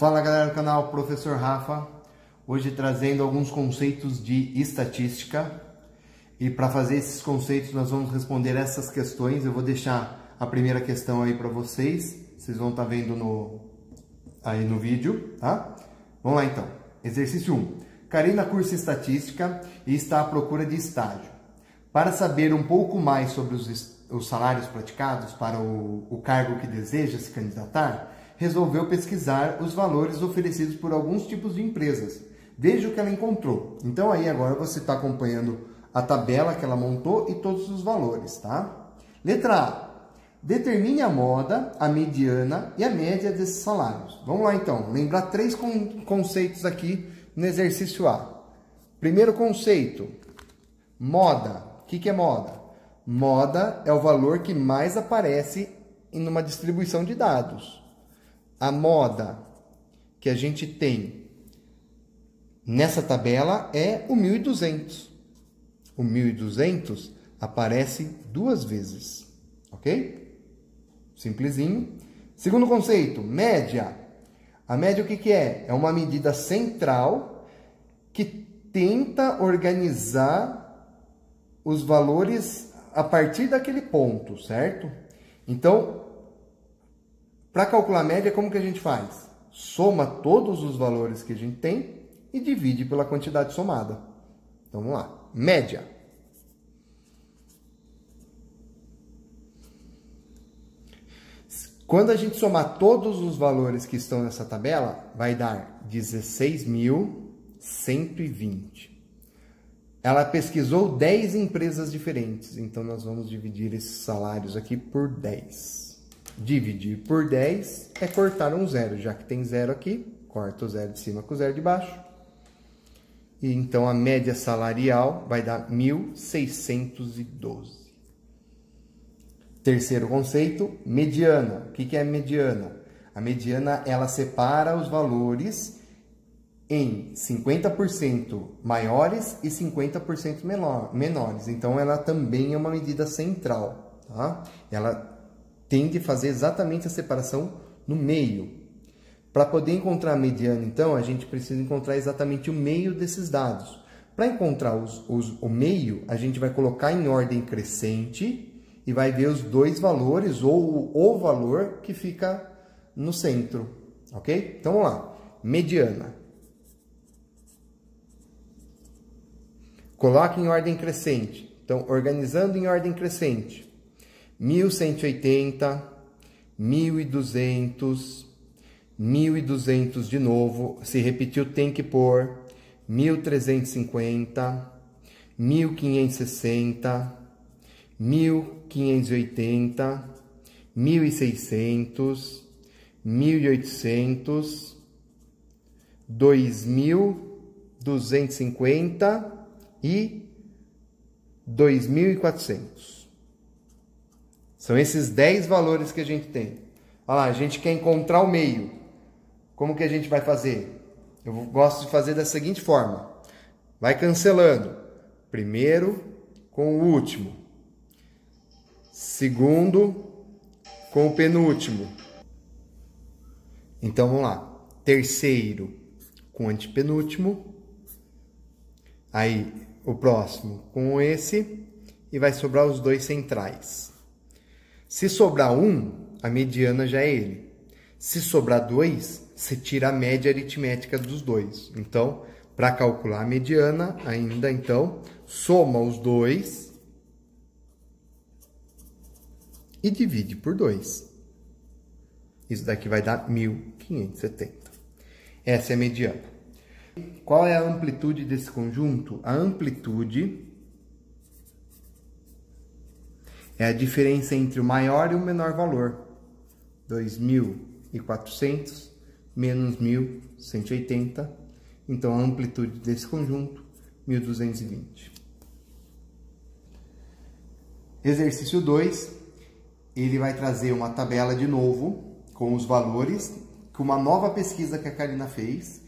Fala galera do canal Professor Rafa, hoje trazendo alguns conceitos de estatística e para fazer esses conceitos nós vamos responder essas questões. Eu vou deixar a primeira questão aí para vocês vão estar vendo aí no vídeo, tá? Vamos lá então, exercício 1. Karina cursa estatística e está à procura de estágio. Para saber um pouco mais sobre os salários praticados para o cargo que deseja se candidatar, resolveu pesquisar os valores oferecidos por alguns tipos de empresas. Veja o que ela encontrou. Então aí agora você está acompanhando a tabela que ela montou e todos os valores, tá? Letra A. Determine a moda, a mediana e a média desses salários. Vamos lá então, lembrar três conceitos aqui no exercício A. Primeiro conceito, moda. O que é moda? Moda é o valor que mais aparece em uma distribuição de dados. A moda que a gente tem nessa tabela é o 1.200. O 1.200 aparece duas vezes, ok? Simplesinho. Segundo conceito, média. A média o que é? É uma medida central que tenta organizar os valores a partir daquele ponto, certo? Então, para calcular a média, como que a gente faz? Soma todos os valores que a gente tem e divide pela quantidade somada. Então, vamos lá. Média. Quando a gente somar todos os valores que estão nessa tabela, vai dar 16.120. Ela pesquisou 10 empresas diferentes, então nós vamos dividir esses salários aqui por 10. Dividir por 10 é cortar um zero, já que tem zero aqui, corta o zero de cima com o zero de baixo. E então a média salarial vai dar 1.612. Terceiro conceito, mediana. O que é mediana? A mediana, ela separa os valores em 50% maiores e 50% menores. Então, ela também é uma medida central, tá? Ela tende a fazer exatamente a separação no meio. Para poder encontrar a mediana, então, a gente precisa encontrar exatamente o meio desses dados. Para encontrar o meio, a gente vai colocar em ordem crescente e vai ver os dois valores ou o valor que fica no centro, ok? Então, vamos lá. Mediana. Coloque em ordem crescente. Então, organizando em ordem crescente. 1.180, 1.200, 1.200 de novo. Se repetiu, tem que pôr 1.350, 1.560, 1.580, 1.600, 1.800, 2.250 e 2.400. São esses 10 valores que a gente tem. Olha lá, a gente quer encontrar o meio. Como que a gente vai fazer? Eu gosto de fazer da seguinte forma. Vai cancelando. Primeiro com o último. Segundo com o penúltimo. Então, vamos lá. Terceiro com o antepenúltimo. Aí, o próximo com esse. E vai sobrar os dois centrais. Se sobrar um, a mediana já é ele. Se sobrar dois, você tira a média aritmética dos dois. Então, para calcular a mediana, ainda então, soma os dois e divide por 2. Isso daqui vai dar 1.570. Essa é a mediana. Qual é a amplitude desse conjunto? A amplitude é a diferença entre o maior e o menor valor. 2.400 menos 1.180. Então, a amplitude desse conjunto, 1.220. Exercício 2. Ele vai trazer uma tabela de novo, com os valores, com uma nova pesquisa que a Karina fez.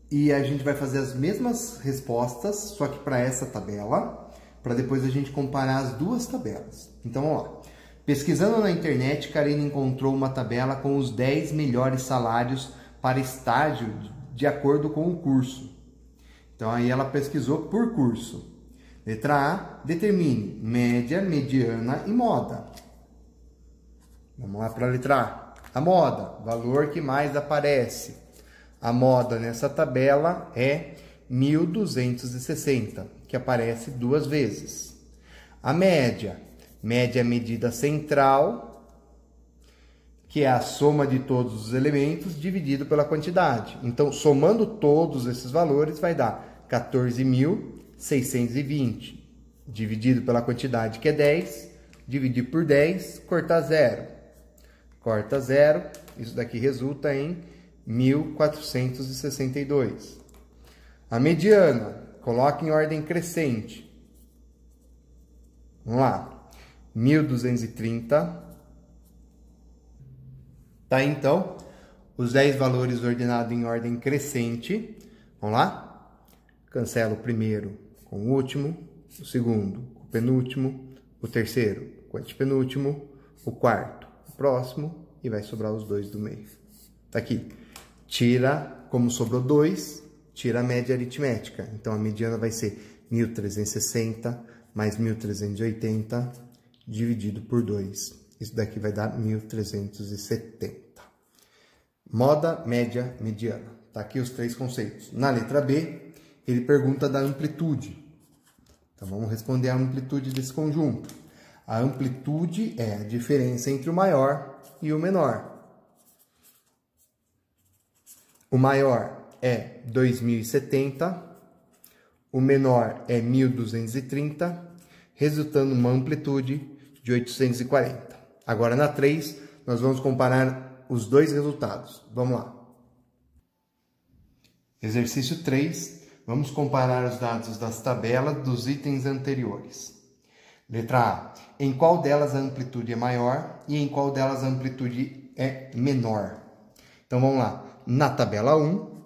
E a gente vai fazer as mesmas respostas, só que para essa tabela, para depois a gente comparar as duas tabelas. Então, vamos lá. Pesquisando na internet, Karina encontrou uma tabela com os 10 melhores salários para estágio de acordo com o curso. Então, aí ela pesquisou por curso. Letra A, determine média, mediana e moda. Vamos lá para a letra A. A moda, valor que mais aparece. A moda nessa tabela é 1.260, que aparece 2 vezes. A média, média é a medida central, que é a soma de todos os elementos dividido pela quantidade. Então, somando todos esses valores, vai dar 14.620, dividido pela quantidade, que é 10, dividir por 10, cortar 0. Corta 0, isso daqui resulta em 1.462. A mediana, coloca em ordem crescente. Vamos lá, 1.230. Tá, então, os 10 valores ordenados em ordem crescente. Vamos lá? Cancela o primeiro com o último, o segundo com o penúltimo, o terceiro com o antepenúltimo, o quarto com o próximo e vai sobrar os 2 do meio. Tá aqui. Tira, como sobrou 2, tira a média aritmética. Então, a mediana vai ser 1.360 mais 1.380 dividido por 2. Isso daqui vai dar 1.370. Moda, média, mediana. Tá aqui os 3 conceitos. Na letra B, ele pergunta da amplitude. Então, vamos responder a amplitude desse conjunto. A amplitude é a diferença entre o maior e o menor. O maior é 2.070, o menor é 1.230, resultando uma amplitude de 840. Agora, na 3, nós vamos comparar os 2 resultados. Vamos lá. Exercício 3, vamos comparar os dados das tabelas dos itens anteriores. Letra A. Em qual delas a amplitude é maior e em qual delas a amplitude é menor? Então, vamos lá. Na tabela 1,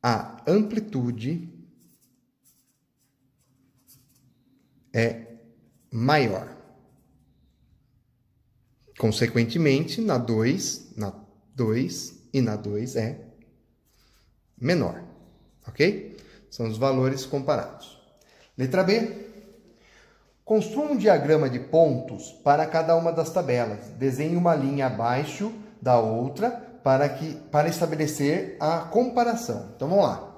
a amplitude é maior. Consequentemente, na 2 e na 2 é menor, ok? São os valores comparados. Letra B. Construa um diagrama de pontos para cada uma das tabelas. Desenhe uma linha abaixo da outra para estabelecer a comparação. Então, vamos lá.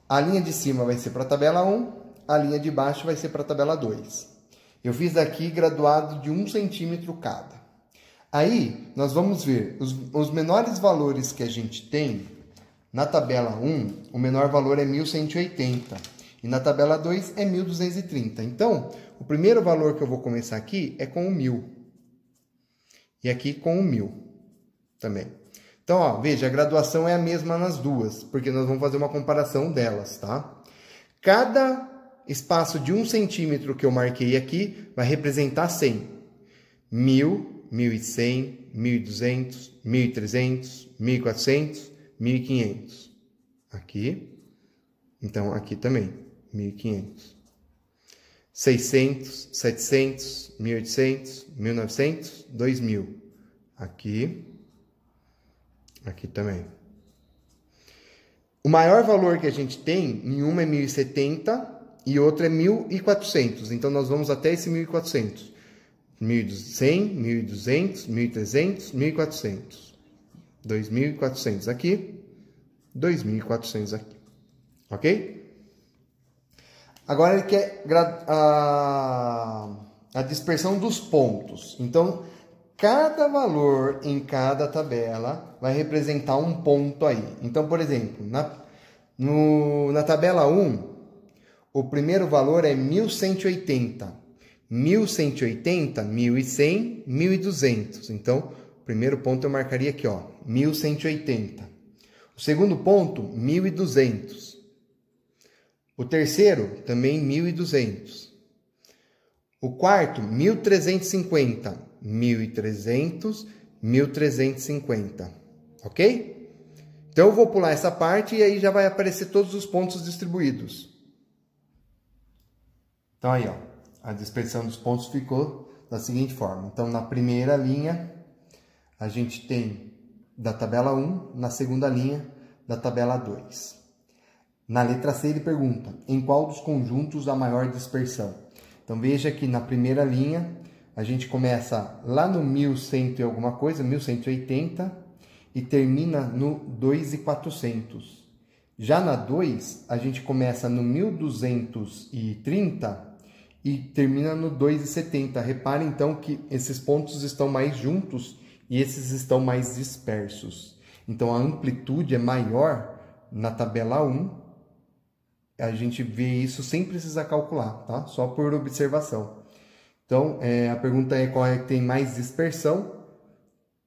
A linha de cima vai ser para a tabela 1, a linha de baixo vai ser para a tabela 2. Eu fiz aqui graduado de 1 centímetro cada. Aí, nós vamos ver os menores valores que a gente tem. Na tabela 1, o menor valor é 1.180. E na tabela 2 é 1.230. Então, o primeiro valor que eu vou começar aqui é com o 1.000. E aqui com o 1.000 também. Então, ó, veja, a graduação é a mesma nas duas, porque nós vamos fazer uma comparação delas, tá? Cada espaço de 1 centímetro que eu marquei aqui vai representar 100. 1.000, 1.100, 1.200, 1.300, 1.400, 1.500. Aqui. Então, aqui também, 1.500. 600, 700, 1.800, 1.900, 2.000. Aqui. Aqui também. O maior valor que a gente tem, em uma é 1.070 e outra é 1.400. Então, nós vamos até esse 1.400. 1.100, 1.200, 1.300, 1.400. 2.400 aqui. 2.400 aqui. Ok? Agora ele quer a dispersão dos pontos. Então, cada valor em cada tabela vai representar um ponto aí. Então, por exemplo, na tabela 1, o primeiro valor é 1.180. 1.180, 1.100, 1.200. Então, o primeiro ponto eu marcaria aqui, ó, 1.180. O segundo ponto, 1.200. O terceiro, também 1.200. O quarto, 1.350. 1.300, 1.350. Ok? Então, eu vou pular essa parte e aí já vai aparecer todos os pontos distribuídos. Então, aí, ó, a dispersão dos pontos ficou da seguinte forma. Então, na primeira linha, a gente tem da tabela 1, na segunda linha, da tabela 2. Na letra C, ele pergunta, em qual dos conjuntos há maior dispersão? Então, veja que na primeira linha, a gente começa lá no 1100 e alguma coisa, 1180, e termina no 2.400. Já na 2, a gente começa no 1230 e termina no 2.70. Repare, então, que esses pontos estão mais juntos e esses estão mais dispersos. Então, a amplitude é maior na tabela 1. A gente vê isso sem precisar calcular, tá? Só por observação. Então, a pergunta é qual é que tem mais dispersão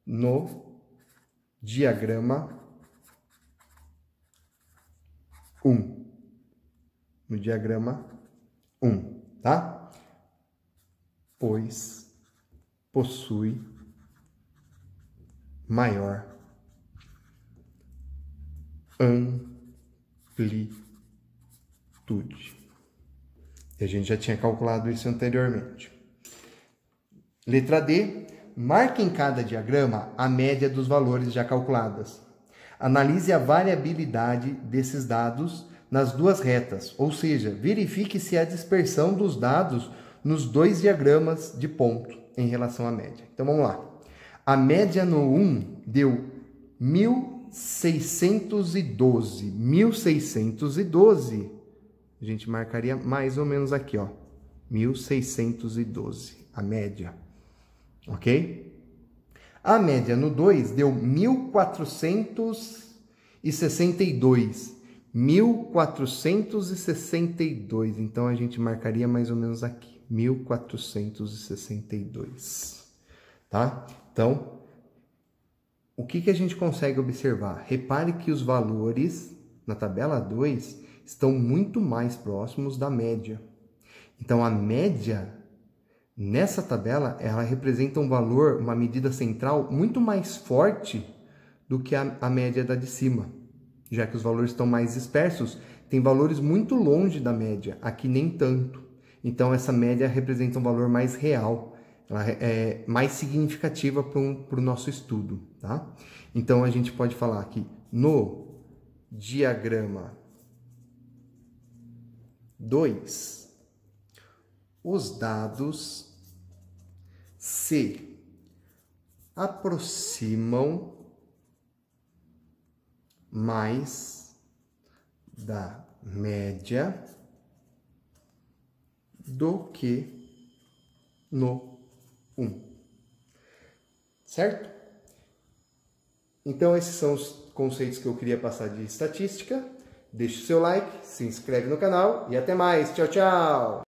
no diagrama 1. No diagrama 1, tá? Pois possui maior amplitude. E a gente já tinha calculado isso anteriormente. Letra D. Marque em cada diagrama a média dos valores já calculadas. Analise a variabilidade desses dados nas duas retas, ou seja, verifique se há dispersão dos dados nos dois diagramas de ponto em relação à média. Então, vamos lá. A média no 1 deu 1.612. 1.612, a gente marcaria mais ou menos aqui, ó. 1.612, a média. Ok? A média no 2 deu 1.462. 1.462. Então, a gente marcaria mais ou menos aqui. 1.462. Tá? Então, o que a gente consegue observar? Repare que os valores na tabela 2 estão muito mais próximos da média. Então, a média nessa tabela, ela representa um valor, uma medida central muito mais forte do que a média da de cima. Já que os valores estão mais dispersos, tem valores muito longe da média, aqui nem tanto. Então, essa média representa um valor mais real, ela é mais significativa para o nosso estudo, tá? Então, a gente pode falar que no diagrama 2, os dados se aproximam mais da média do que no 1. Certo? Então, esses são os conceitos que eu queria passar de estatística. Deixe o seu like, se inscreve no canal e até mais. Tchau, tchau!